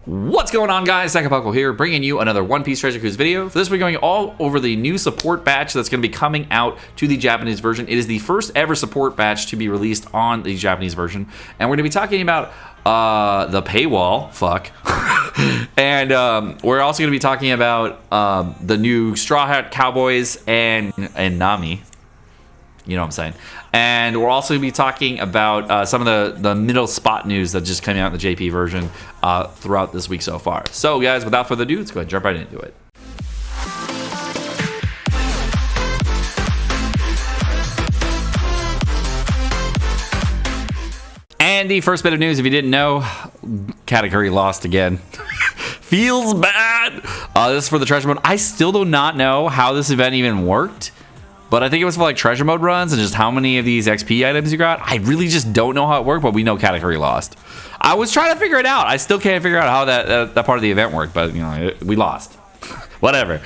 What's going on, guys? Sekapoko here, bringing you another One Piece Treasure Cruise video. For this, we're going all over the new support batch that's going to be coming out to the Japanese version. It is the first ever support batch to be released on the Japanese version, and we're going to be talking about the paywall, and we're also going to be talking about the new Strawhat Cowboys and Nami. You know what I'm saying? And we're also going to be talking about some of the middle spot news that just came out in the JP version throughout this week so far. So, guys, without further ado, let's go ahead and jump right into it. And the first bit of news, if you didn't know, category lost again. Feels bad. This is for the treasure mode. I still do not know how this event even worked. But I think it was for like treasure mode runs and just how many of these XP items you got. I really just don't know how it worked, but we know category lost. I was trying to figure it out. I still can't figure out how that part of the event worked, but you know, we lost. Whatever.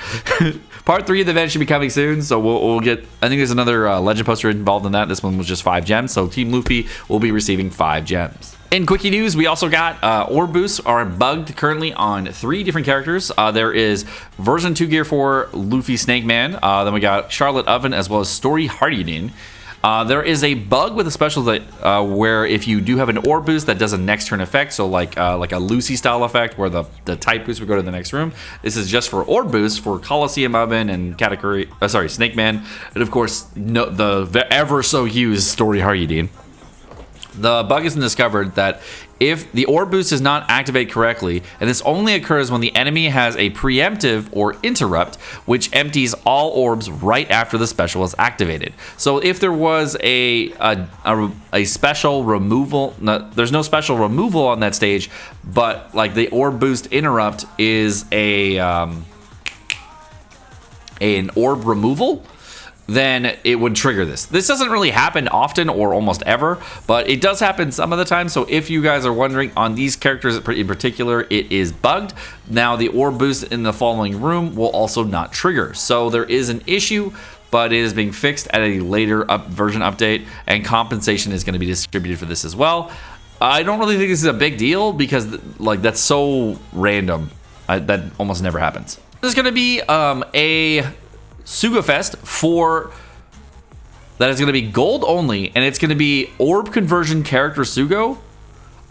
Part 3 of the event should be coming soon, so we'll get. I think there's another legend poster involved in that. This one was just 5 gems, so Team Luffy will be receiving 5 gems. In quickie news, we also got orb boosts are bugged currently on 3 different characters. There is version 2 gear for Luffy Snake Man. Then we got Charlotte Oven as well as Story Hardynin. There is a bug with a special that where if you do have an orb boost that does a next turn effect, so like a Lucy style effect where the type boost would go to the next room. This is just for orb boosts for Coliseum Oven and category Snake Man, and of course the ever so used Story Hardynin. The bug has been discovered that if the orb boost is not activated correctly, and this only occurs when the enemy has a preemptive or interrupt, which empties all orbs right after the special is activated. So if there was a special removal, there's no special removal on that stage, but like the orb boost interrupt is an orb removal, then it would trigger this. This doesn't really happen often or almost ever, but it does happen some of the time. So if you guys are wondering on these characters in particular, it is bugged. Now the orb boost in the following room will also not trigger. So there is an issue, but it is being fixed at a later version update, and compensation is going to be distributed for this as well. I don't really think this is a big deal because like that's so random. That almost never happens. There's going to be a Sugofest that is going to be gold only, and it's going to be orb conversion character Sugo.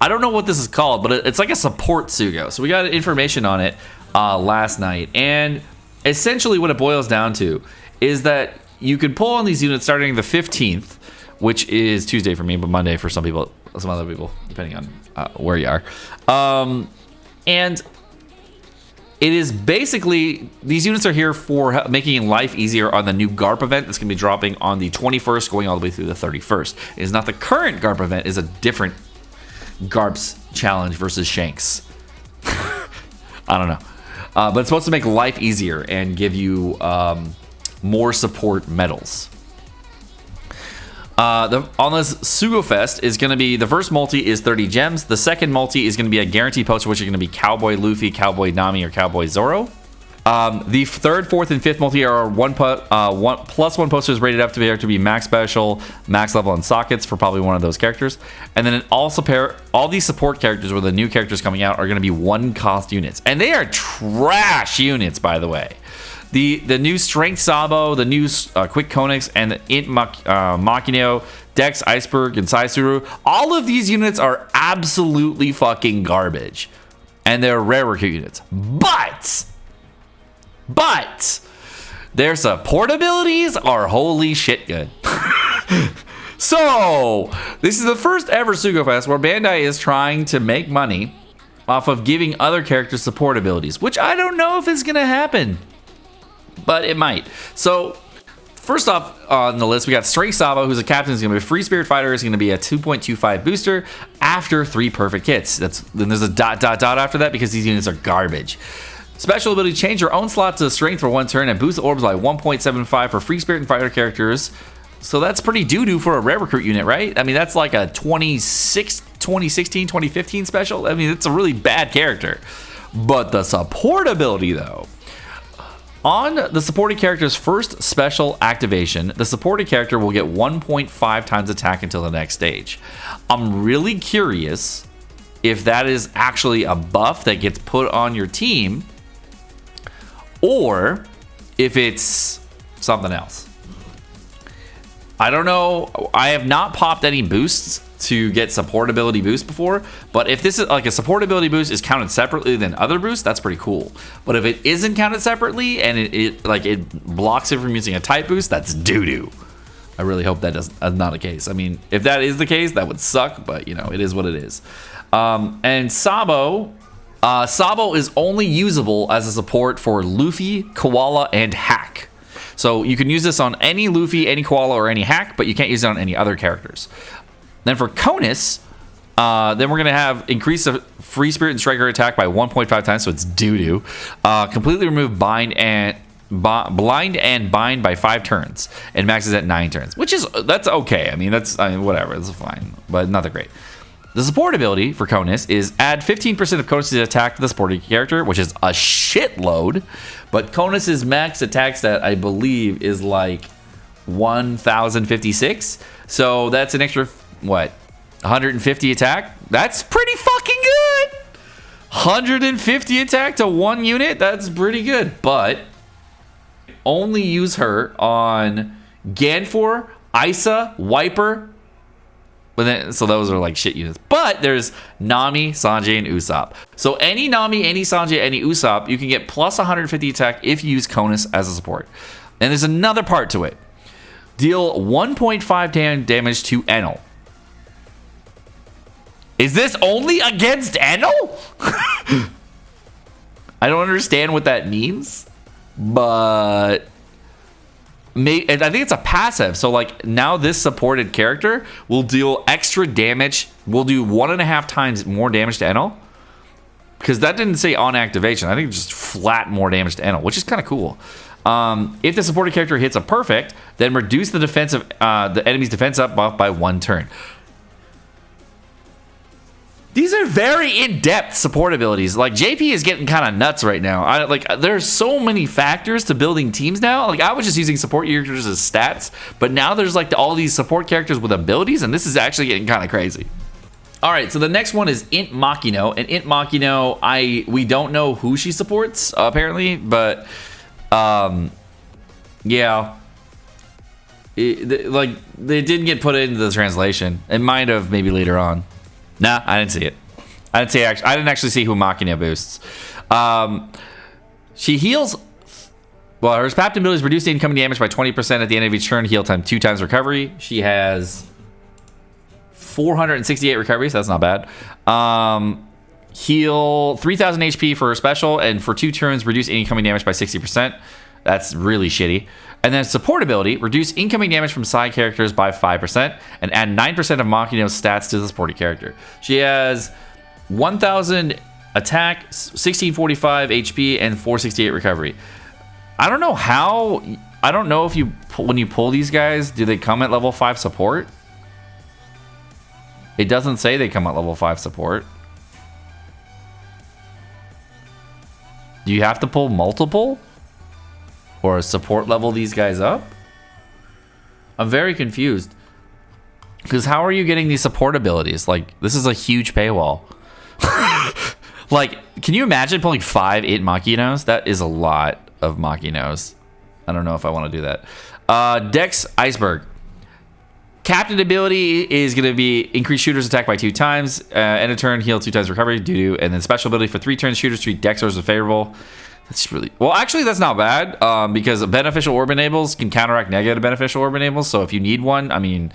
I don't know what this is called, but it's like a support Sugo. So we got information on it last night, and essentially what it boils down to is that you can pull on these units starting the 15th, which is Tuesday for me, but Monday for some people, some other people, depending on where you are. And it is basically, these units are here for making life easier on the new GARP event that's going to be dropping on the 21st, going all the way through the 31st. It is not the current GARP event, it is a different GARP's challenge versus Shanks. I don't know. But it's supposed to make life easier and give you more support medals. On this Sugofest is going to be, the first multi is 30 gems. The second multi is going to be a guaranteed poster, which are going to be Cowboy Luffy, Cowboy Nami, or Cowboy Zoro. The third, fourth, and fifth multi are one plus one posters rated up to be max special, max level, and sockets for probably one of those characters. And then all these support characters or the new characters coming out are going to be 1 cost units, and they are trash units, by the way. The new Strength Sabo, the new Quick Konix, and the Int Machino, Dex, Iceberg, and Saisuru, all of these units are absolutely fucking garbage. And they're rare recruit units. But their support abilities are holy shit good. So, this is the first ever Sugofest where Bandai is trying to make money off of giving other characters support abilities, which I don't know if it's going to happen. But it might. So, first off on the list, we got Strength Sabo, who's a captain, is going to be a free spirit fighter, is going to be a 2.25 booster after 3 perfect hits. Then there's a ... after that because these units are garbage. Special ability, change your own slot to strength for 1 turn and boost orbs by 1.75 for free spirit and fighter characters. So that's pretty doo-doo for a rare recruit unit, right? I mean, that's like a 2016, 2015 special. I mean, it's a really bad character. But the support ability, though. On the supported character's first special activation, the supported character will get 1.5 times attack until the next stage. I'm really curious if that is actually a buff that gets put on your team, or if it's something else. I don't know. I have not popped any boosts to get support ability boost before, but if this is like a support ability boost is counted separately than other boosts, that's pretty cool. But if it isn't counted separately and it blocks it from using a type boost, that's doo-doo. I really hope that that's not the case. I mean, if that is the case, that would suck, but you know, it is what it is. And Sabo is only usable as a support for Luffy, Koala, and Hack. So you can use this on any Luffy, any Koala, or any Hack, but you can't use it on any other characters. Then for Conus, then we're going to have increase the free spirit and striker attack by 1.5 times, so it's doo-doo. Completely remove blind and bind by 5 turns, and maxes at 9 turns, that's okay. I mean, whatever, it's fine, but not that great. The support ability for Conus is add 15% of Conus' attack to the supporting character, which is a shitload. But Conus' max attack stat, I believe, is like 1,056. So that's an extra, 150 attack? That's pretty fucking good! 150 attack to 1 unit? That's pretty good. But only use her on Ganfor, Isa, Wiper. So those are like shit units. But there's Nami, Sanjay, and Usopp. So any Nami, any Sanjay, any Usopp, you can get plus 150 attack if you use Conus as a support. And there's another part to it. Deal 1.5 damage to Enel. Is this only against Enel? I don't understand what that means. But and I think it's a passive, so like now this supported character will deal extra damage. We'll do 1.5 times more damage to Enel, because that didn't say on activation. I think just flat more damage to Enel, which is kind of cool. If the supported character hits a perfect, then reduce the defense of the enemy's defense up buff by 1 turn. These are very in-depth support abilities. Like, JP is getting kind of nuts right now. There's so many factors to building teams now. Like, I was just using support characters as stats, but now there's like all these support characters with abilities, and this is actually getting kind of crazy. All right, so the next one is Int Machino, and Int Machino, we don't know who she supports apparently, but yeah, they didn't get put into the translation. It might have maybe later on. Nah, I didn't see it. I didn't actually see who Machina boosts. She heals. Well, her Papt abilities reduce the incoming damage by 20% at the end of each turn. Heal time 2 times recovery. She has 468 recoveries. So that's not bad. Heal 3,000 HP for her special, and for 2 turns, reduce incoming damage by 60%. That's really shitty. And then support ability, reduce incoming damage from side characters by 5%, and add 9% of Machino's stats to the supported character. She has 1,000 attack, 1,645 HP, and 468 recovery. I don't know how. I don't know if when you pull these guys, do they come at level 5 support? It doesn't say they come at level 5 support. Do you have to pull multiple? Or support level these guys up? I'm very confused. Because how are you getting these support abilities? Like, this is a huge paywall. Like, can you imagine pulling 5 Int Machinos? That is a lot of Machinos. I don't know if I want to do that. Dex Iceberg. Captain ability is going to be increase shooters attack by 2 times. End of turn, heal 2 times recovery. Doo-doo. And then special ability for 3 turns, shooters treat Dexers as favorable. That's really well. Actually, that's not bad because beneficial orb enables can counteract negative beneficial orb enables. So if you need one, I mean,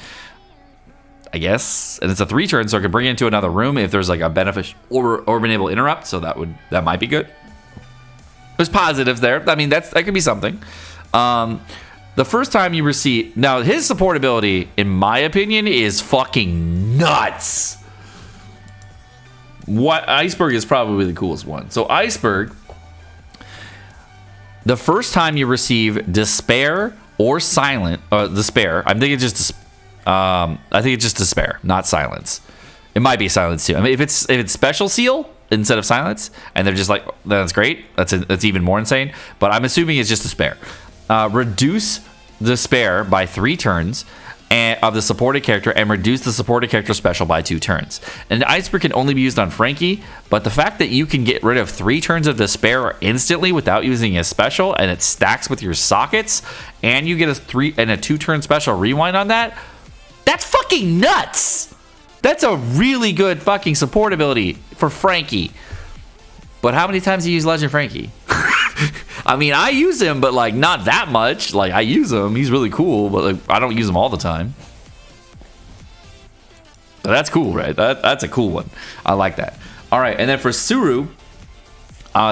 I guess, and it's a 3 turn, so it can bring it into another room if there's like a beneficial orb enable interrupt. So that might be good. There's positives there. I mean, that could be something. The first time you receive now his support ability, in my opinion, is fucking nuts. What Iceberg is probably the coolest one. So Iceberg. The first time you receive Despair or Silent, Despair, I think it's just Despair, not Silence. It might be Silence too. I mean, if it's Special Seal instead of Silence, and they're just like, that's great. That's even more insane. But I'm assuming it's just Despair. Reduce Despair by 3 turns, of the supported character and reduce the supported character special by 2 turns. And the iceberg can only be used on Frankie, but the fact that you can get rid of 3 turns of despair instantly without using a special, and it stacks with your sockets, and you get a 2-turn special rewind on that, that's fucking nuts. That's a really good fucking support ability for Frankie. But how many times do you use Legend Frankie? I mean, I use him, but like not that much. Like I use him, he's really cool, but like I don't use him all the time. But that's cool, right? That's a cool one. I like that. All right, and then for Suru,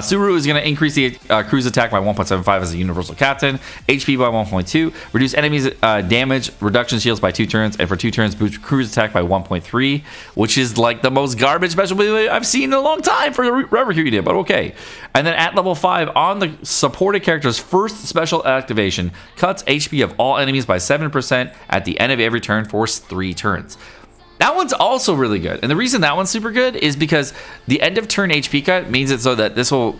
Suru is going to increase the cruise attack by 1.75 as a universal captain, HP by 1.2, reduce enemies damage reduction shields by 2 turns, and for 2 turns boost cruise attack by 1.3, which is like the most garbage special ability I've seen in a long time for the Rubber Cutie, but okay. And then at level 5, on the supported character's first special activation, cuts HP of all enemies by 7% at the end of every turn for 3 turns. That one's also really good. And the reason that one's super good is because the end of turn HP cut means it so that this will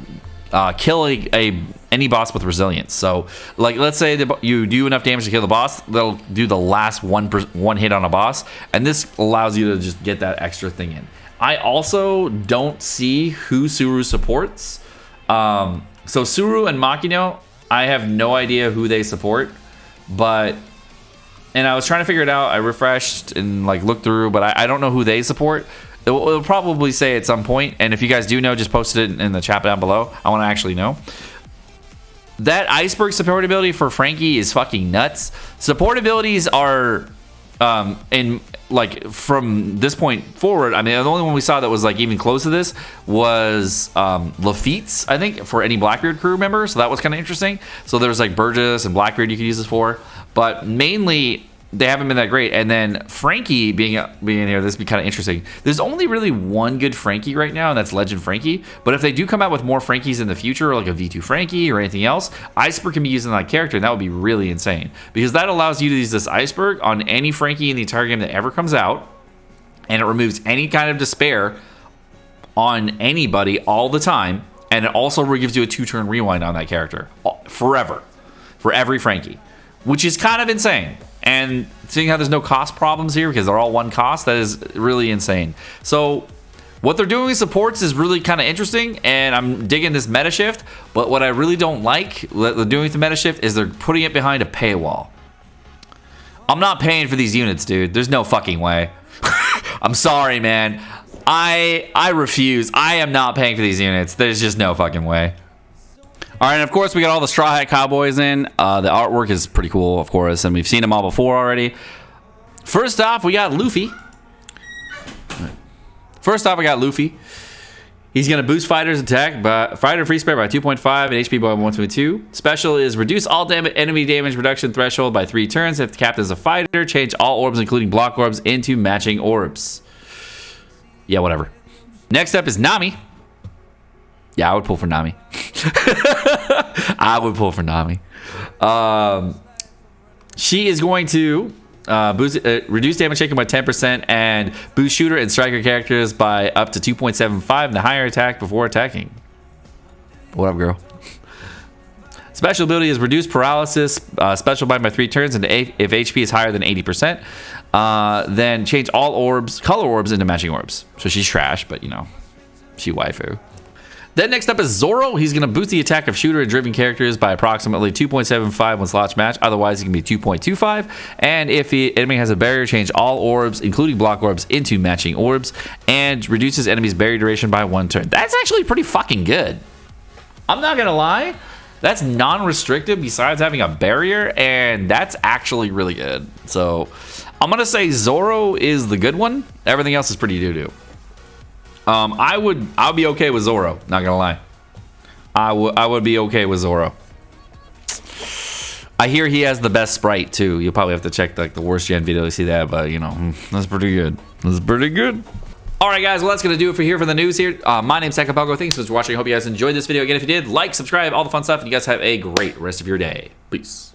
kill any boss with resilience. So, like, let's say you do enough damage to kill the boss, they'll do the last one hit on a boss, and this allows you to just get that extra thing in. I also don't see who Suru supports. So Suru and Makino, I have no idea who they support, but... And I was trying to figure it out. I refreshed and like looked through, but I don't know who they support. It'll probably say at some point. And if you guys do know, just post it in the chat down below. I want to actually know. That iceberg support ability for Frankie is fucking nuts. Support abilities are in like from this point forward. I mean, the only one we saw that was like even close to this was Laffy's, I think, for any Blackbeard crew member. So that was kind of interesting. So there's like Burgess and Blackbeard you could use this for. But mainly, they haven't been that great. And then Frankie being here, this would be kind of interesting. There's only really one good Frankie right now, and that's Legend Frankie. But if they do come out with more Frankies in the future, like a V2 Frankie or anything else, Iceberg can be used in that character, and that would be really insane. Because that allows you to use this Iceberg on any Frankie in the entire game that ever comes out, and it removes any kind of despair on anybody all the time, and it also gives you a 2-turn rewind on that character forever, for every Frankie. Which is kind of insane. And seeing how there's no cost problems here because they're all one cost, that is really insane. So what they're doing with supports is really kind of interesting, and I'm digging this meta shift. But what I really don't like what they're doing with the meta shift is they're putting it behind a paywall. I'm not paying for these units, dude. There's no fucking way. I'm sorry, man. I refuse. I am not paying for these units. There's just no fucking way. All right, and of course, we got all the Strawhat Cowboys in. The artwork is pretty cool, of course, and we've seen them all before already. First off, we got Luffy. He's going to boost fighters' attack, by fighter free spare by 2.5 and HP by 1.2. Special is reduce all enemy damage reduction threshold by 3 turns. If the captain is a fighter, change all orbs, including block orbs, into matching orbs. Yeah, whatever. Next up is Nami. Yeah, I would pull for Nami. I would pull for Nami. She is going to reduce damage taken by 10% and boost shooter and striker characters by up to 2.75 in the higher attack before attacking. What up, girl? Special ability is reduce paralysis, special bind by 3 turns, and if HP is higher than 80%. Then change all orbs, color orbs, into matching orbs. So she's trash, but you know, she waifu. Then next up is Zoro. He's going to boost the attack of shooter and driven characters by approximately 2.75 when slots match. Otherwise, it can be 2.25. And if the enemy has a barrier, change all orbs, including block orbs, into matching orbs. And reduces enemy's barrier duration by 1 turn. That's actually pretty fucking good. I'm not going to lie. That's non-restrictive besides having a barrier. And that's actually really good. So I'm going to say Zoro is the good one. Everything else is pretty doo-doo. I'll be okay with Zoro, not gonna lie. I would be okay with Zoro. I hear he has the best sprite too. You'll probably have to check like the worst gen video to see that, but you know, that's pretty good. That's pretty good. Alright guys, well that's gonna do it for the news here. My name's Sekapoko. Thanks so much for watching. I hope you guys enjoyed this video. Again, if you did, like, subscribe, all the fun stuff, and you guys have a great rest of your day. Peace.